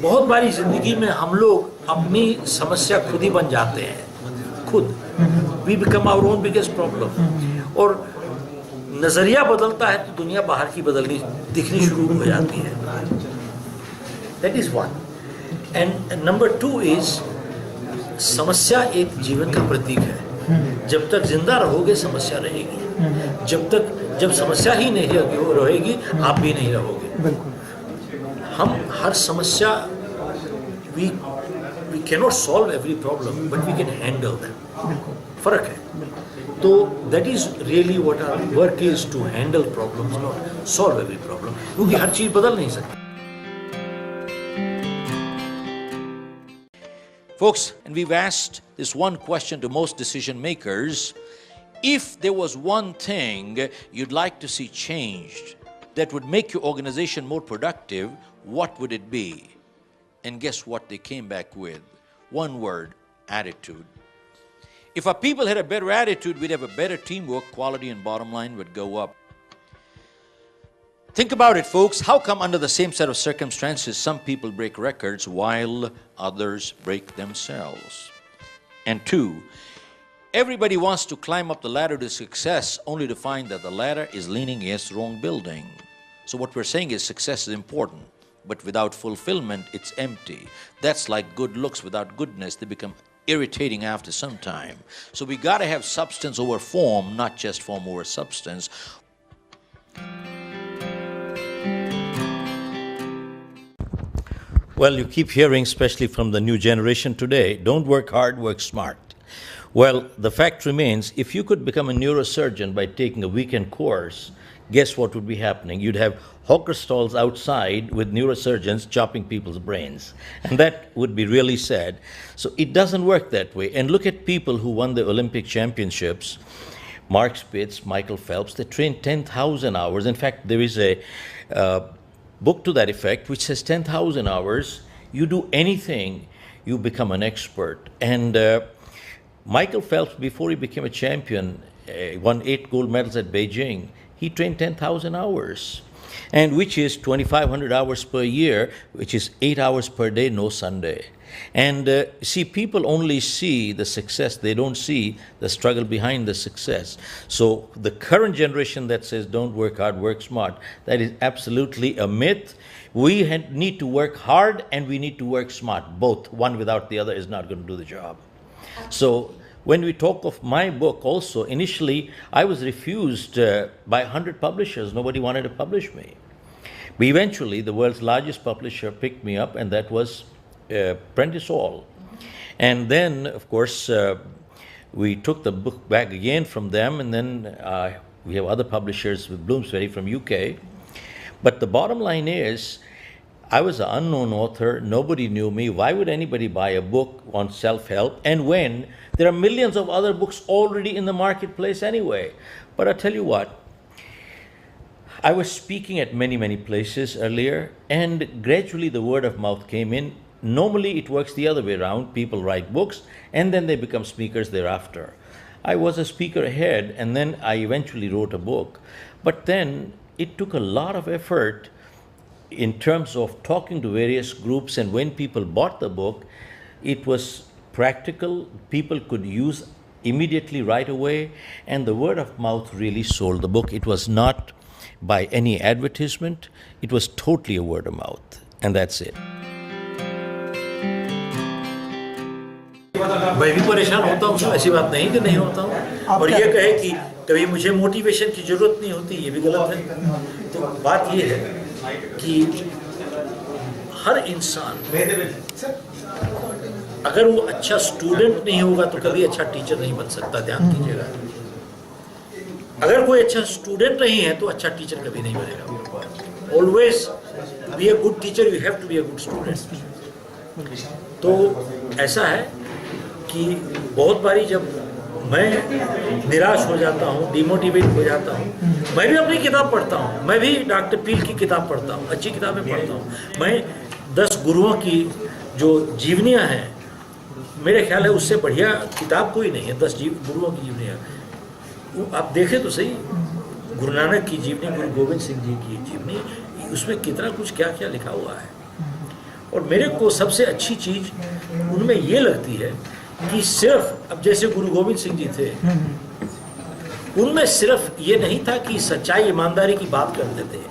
बहुत बारी जिंदगी में हम लोग अपनी समस्या खुद ही बन जाते हैं, खुद we become our own biggest problem. और नजरिया बदलता है तो दुनिया बाहर की बदलनी दिखनी शुरू हो जाती है। That is one. And number two is समस्या एक जीवन का प्रतीक है। जब तक जिंदा रहोगे समस्या रहेगी, जब समस्या ही नहीं रहेगी आप भी नहीं रहोगे। हम हर समस्या we cannot solve every problem but we can handle them. फर्क है। तो that is really what our work is, to handle problems, not solve every problem, क्योंकि हर चीज बदल नहीं सकती। Folks, and we've asked this one question to most decision makers. If there was one thing you'd like to see changed that would make your organization more productive, what would it be? And guess what they came back with? One word: attitude. If our people had a better attitude, we'd have a better teamwork, quality and bottom line would go up. Think about it, folks. How come under the same set of circumstances some people break records while others break themselves? And two, everybody wants to climb up the ladder to success only to find that the ladder is leaning against the wrong building. So what we're saying is success is important, but without fulfillment, it's empty. That's like good looks without goodness. They become irritating after some time. So we got to have substance over form, not just form over substance. Well, you keep hearing, especially from the new generation today, don't work hard, work smart. Well, the fact remains, if you could become a neurosurgeon by taking a weekend course, guess what would be happening? You'd have hawker stalls outside with neurosurgeons chopping people's brains. And that would be really sad. So it doesn't work that way. And look at people who won the Olympic championships. Mark Spitz, Michael Phelps, they trained 10,000 hours. In fact, there is a book to that effect which says 10,000 hours, you do anything, you become an expert. And Michael Phelps, before he became a champion, won 8 gold medals at Beijing. He trained 10,000 hours, and which is 2,500 hours per year, which is 8 hours per day, no Sunday. And see, people only see the success, they don't see the struggle behind the success. So the current generation that says don't work hard, work smart, that is absolutely a myth. We need to work hard and we need to work smart. Both, one without the other is not going to do the job. So when we talk of my book also, initially I was refused by 100 publishers. Nobody wanted to publish me. But eventually the world's largest publisher picked me up, and that was Prentice Hall. And then, of course, we took the book back again from them, and then we have other publishers with Bloomsbury from UK. But the bottom line is, I was an unknown author, nobody knew me. Why would anybody buy a book on self-help? And when there are millions of other books already in the marketplace anyway. But I tell you what, I was speaking at many, many places earlier, and gradually the word of mouth came in. Normally it works the other way around. People write books and then they become speakers thereafter. I was a speaker ahead, and then I eventually wrote a book. But then it took a lot of effort in terms of talking to various groups, and when people bought the book, it was practical. People could use immediately right away, and the word of mouth really sold the book. It was not by any advertisement. It was totally a word of mouth, and that's it. मैं भी परेशान होता हूँ, ऐसी बात नहीं कि नहीं होता हूँ। और ये कहे कि कभी मुझे मोटिवेशन की जरूरत नहीं होती, ये भी गलत है। तो बात ये है कि हर इंसान अगर वो अच्छा स्टूडेंट नहीं होगा तो कभी अच्छा टीचर नहीं बन सकता। ध्यान कीजिएगा, अगर कोई अच्छा स्टूडेंट नहीं है तो अच्छा टीचर कभी नहीं बनेगा। Always be a good teacher, you have to be a good student. तो ऐसा है कि बहुत बारी जब मैं निराश हो जाता हूँ, डिमोटिवेट हो जाता हूँ, मैं भी अपनी किताब पढ़ता हूँ। मैं भी डॉक्टर पील की किताब पढ़ता हूँ, अच्छी किताबें पढ़ता हूँ। मैं 10 गुरुओं की जो जीवनियाँ हैं, मेरे ख्याल है उससे बढ़िया किताब कोई नहीं है। 10 गुरुओं की जीवनियाँ आप देखें तो सही, गुरु नानक की जीवनी, गुरु गोविंद सिंह जी की जीवनी, उसमें कितना कुछ क्या क्या लिखा हुआ है। और मेरे को सबसे अच्छी चीज उनमें ये लगती है कि सिर्फ अब जैसे गुरु गोविंद सिंह जी थे, उनमें सिर्फ ये नहीं था कि सच्चाई ईमानदारी की बात करते थे,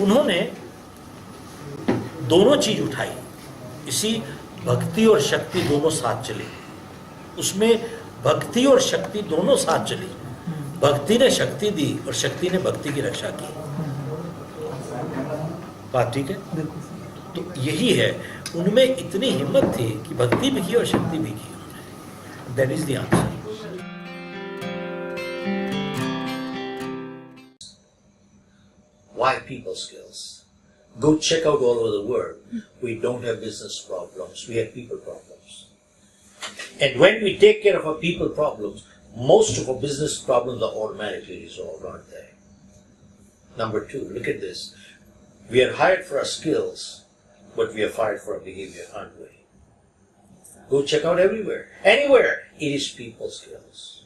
उन्होंने दोनों चीज उठाई। इसी भक्ति और शक्ति दोनों साथ चली, उसमें भक्ति और शक्ति दोनों साथ चली। भक्ति ने शक्ति दी और शक्ति ने भक्ति की रक्षा की। बात ठीक है? तो यही है, उनमें इतनी हिम्मत थी कि भक्ति भी की और शक्ति भी की उन्होंने। That is the answer. Why people skills? Go check out all over the world. We don't have business problems. We have people problems. And when we take care of our people problems, most of our business problems are automatically resolved, aren't they? Number two, look at this. We are hired for our skills, but we are fired for our behavior, aren't we? Go check out everywhere. Anywhere. It is people skills.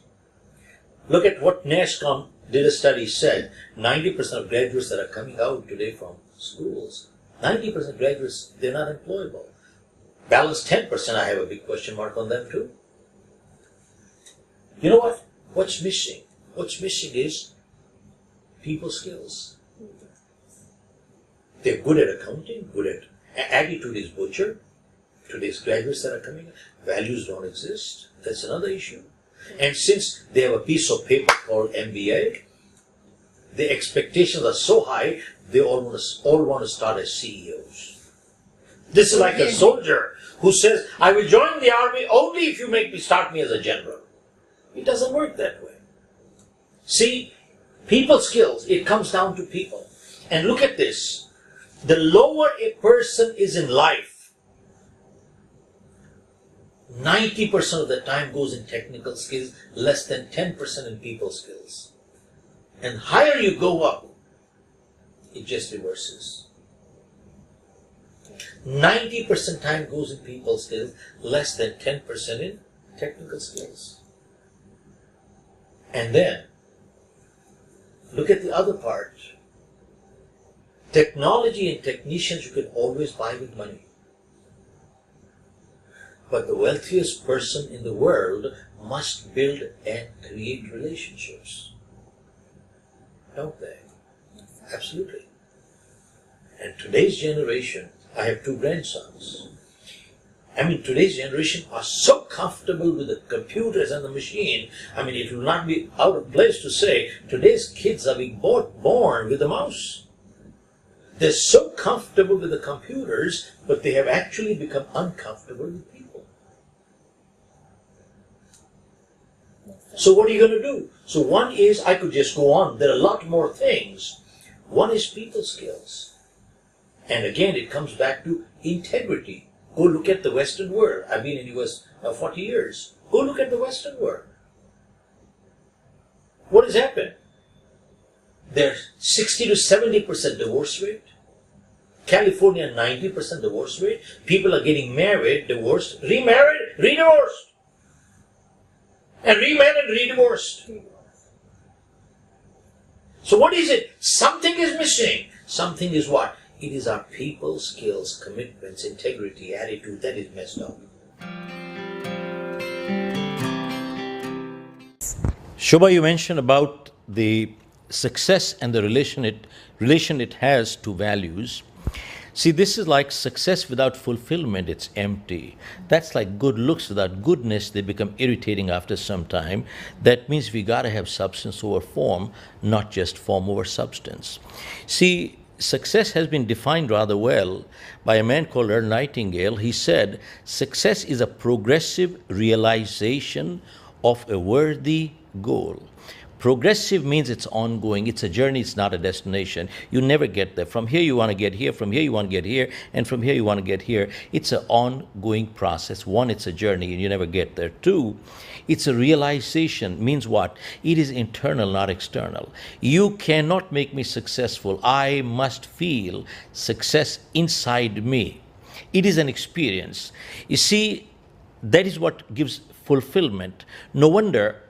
Look at what NASCOM did a study, said 90% of graduates that are coming out today from schools, 90% of graduates, they're not employable. Balance 10%, I have a big question mark on them too. You know what? What's missing? What's missing is people skills. They're good at accounting, good at attitude is butcher. Today's graduates that are coming, values don't exist. That's another issue. And since they have a piece of paper called MBA, the expectations are so high, they all want to start as CEOs. This is like a soldier who says, I will join the army only if you start me as a general. It doesn't work that way. See, people skills, it comes down to people. And look at this. The lower a person is in life, 90% of the time goes in technical skills, less than 10% in people skills. And higher you go up, it just reverses. 90% time goes in people skills, less than 10% in technical skills. And then, look at the other part. Technology and technicians you can always buy with money. But the wealthiest person in the world must build and create relationships. Don't they? Absolutely. And today's generation, I have 2 grandsons. I mean, today's generation are so comfortable with the computers and the machine. I mean, it will not be out of place to say, today's kids are being born with a mouse. They're so comfortable with the computers, but they have actually become uncomfortable with people. So what are you going to do? So one is, I could just go on, there are a lot more things. One is people skills. And again, it comes back to integrity. Go look at the Western world. I've been in the US 40 years. Go look at the Western world. What has happened? There's 60 to 70% divorce rate. California, 90% divorce rate. People are getting married, divorced, remarried, re-divorced. And remarried, re-divorced. So what is it? Something is missing. Something is what? It is our people skills, commitments, integrity, attitude that is messed up. Shobha, you mentioned about the success and the relation it has to values. See, this is like success without fulfillment, it's empty. That's like good looks without goodness, they become irritating after some time. That means we gotta have substance over form, not just form over substance. See, success has been defined rather well by a man called Earl Nightingale. He said, success is a progressive realization of a worthy goal. Progressive means it's ongoing, it's a journey, it's not a destination. You never get there. From here you want to get here, from here you want to get here, and from here you want to get here. It's an ongoing process. One, it's a journey and you never get there. Two, it's a realization. Means what? It is internal, not external. You cannot make me successful. I must feel success inside me. It is an experience. You see, that is what gives fulfillment. No wonder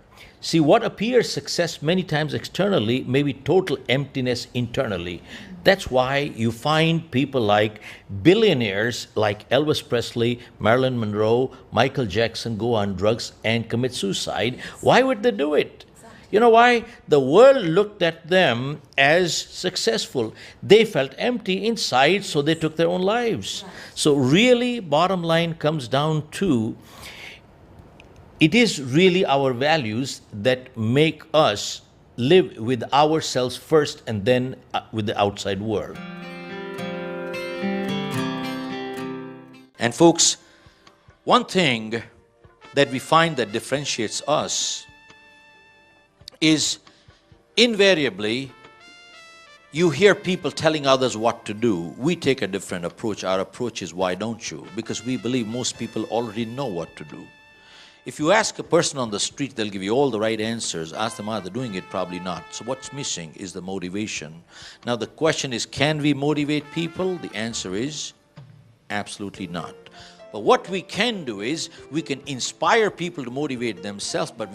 See, what appears success many times externally may be total emptiness internally. That's why you find people like billionaires like Elvis Presley, Marilyn Monroe, Michael Jackson go on drugs and commit suicide. Why would they do it? You know why? The world looked at them as successful. They felt empty inside, so they took their own lives. So, really, bottom line comes down to it is really our values that make us live with ourselves first and then with the outside world. And folks, one thing that we find that differentiates us is invariably you hear people telling others what to do. We take a different approach. Our approach is, why don't you? Because we believe most people already know what to do. If you ask a person on the street, they'll give you all the right answers. Ask them, are they doing it? Probably not. So what's missing is the motivation. Now the question is, can we motivate people? The answer is absolutely not. But what we can do is we can inspire people to motivate themselves, but